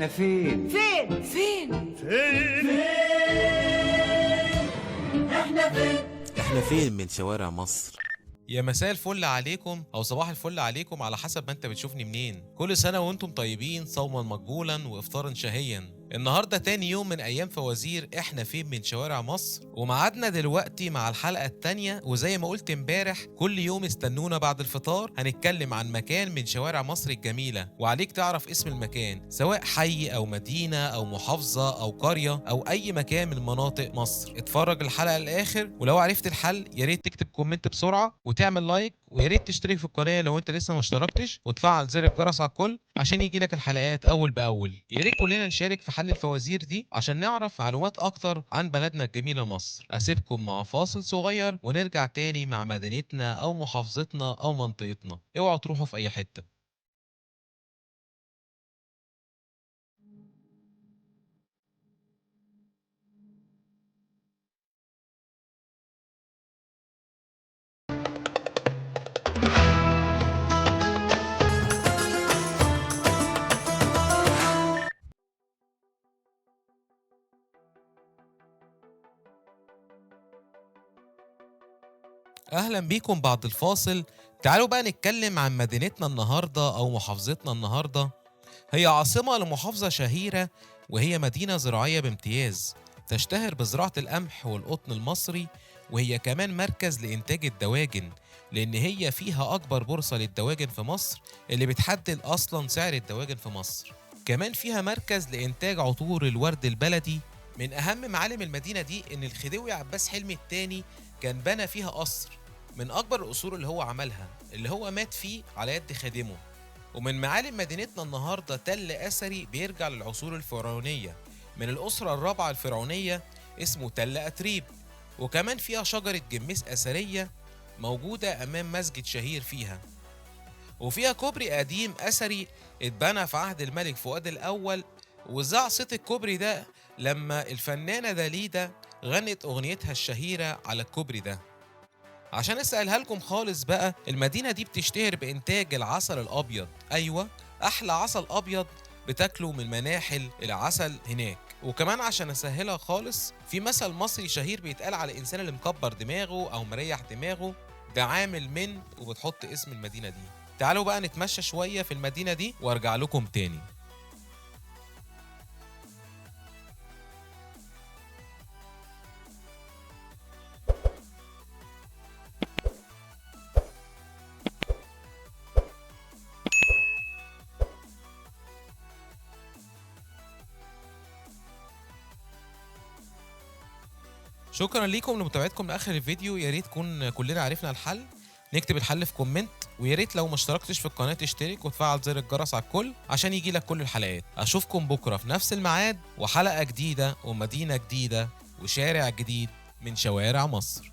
احنا فين؟ فين؟ فين؟ فين؟ احنا فين؟ احنا فين من شوارع مصر؟ يا مساء الفل عليكم او صباح الفل عليكم على حسب ما انت بتشوفني منين. كل سنة وانتم طيبين، صوما مقبولا وافطارا شهيا. النهاردة تاني يوم من ايام فوازير احنا فين من شوارع مصر، ومعادنا دلوقتي مع الحلقة التانية. وزي ما قلت امبارح كل يوم استنونا بعد الفطار هنتكلم عن مكان من شوارع مصر الجميلة، وعليك تعرف اسم المكان سواء حي او مدينة او محافظة او قرية او اي مكان من مناطق مصر. اتفرج الحلقة للاخر، ولو عرفت الحل يا ريت تكتب كومنت بسرعة وتعمل لايك، ويا ريت تشترك في القناة لو انت لسه ما اشتركتش، وتفعل زر الجرس على الكل عشان يجي لك الحلقات اول باول. يا ريت كلنا نشارك في حل الفوازير دي عشان نعرف معلومات اكتر عن بلدنا الجميلة مصر. اسيبكم مع فاصل صغير ونرجع تاني مع مدينتنا او محافظتنا او منطقتنا. اوعوا تروحوا في اي حتة. اهلا بيكم بعد الفاصل. تعالوا بقى نتكلم عن مدينتنا النهاردة او محافظتنا النهاردة. هي عاصمة لمحافظة شهيرة، وهي مدينة زراعية بامتياز تشتهر بزراعة القمح والقطن المصري، وهي كمان مركز لإنتاج الدواجن، لأن هي فيها أكبر بورصة للدواجن في مصر اللي بتحدد أصلا سعر الدواجن في مصر. كمان فيها مركز لإنتاج عطور الورد البلدي. من أهم معالم المدينة دي إن الخديوي عباس حلمي الثاني كان بنى فيها قصر من أكبر القصور اللي هو عملها، اللي هو مات فيه على يد خادمه. ومن معالم مدينتنا النهارده تل أثري بيرجع للعصور الفرعونية من الأسرة الرابعة الفرعونية اسمه تل أتريب. وكمان فيها شجرة جميس أثرية موجودة أمام مسجد شهير فيها. وفيها كوبري قديم أثري اتبنى في عهد الملك فؤاد الأول، وذاع صوت الكوبري ده لما الفنانة داليدا غنت أغنيتها الشهيرة على الكوبري ده. عشان اسألها لكم خالص بقى، المدينة دي بتشتهر بإنتاج العسل الأبيض. أيوة، أحلى عسل أبيض بتاكله من مناحل العسل هناك. وكمان عشان أسهلها خالص، في مثل مصري شهير بيتقال على الإنسان اللي مكبر دماغه أو مريح دماغه، ده عامل من، وبتحط اسم المدينة دي. تعالوا بقى نتمشى شوية في المدينة دي وارجع لكم تاني. شكرا ليكم لمتابعتكم لاخر الفيديو. يا ريت كلنا عرفنا الحل. نكتب الحل في كومنت، ويا ريت لو ما اشتركتش في القناه تشترك وتفعل زر الجرس على الكل عشان يجي لك كل الحلقات. اشوفكم بكره في نفس الميعاد وحلقه جديده ومدينه جديده وشارع جديد من شوارع مصر.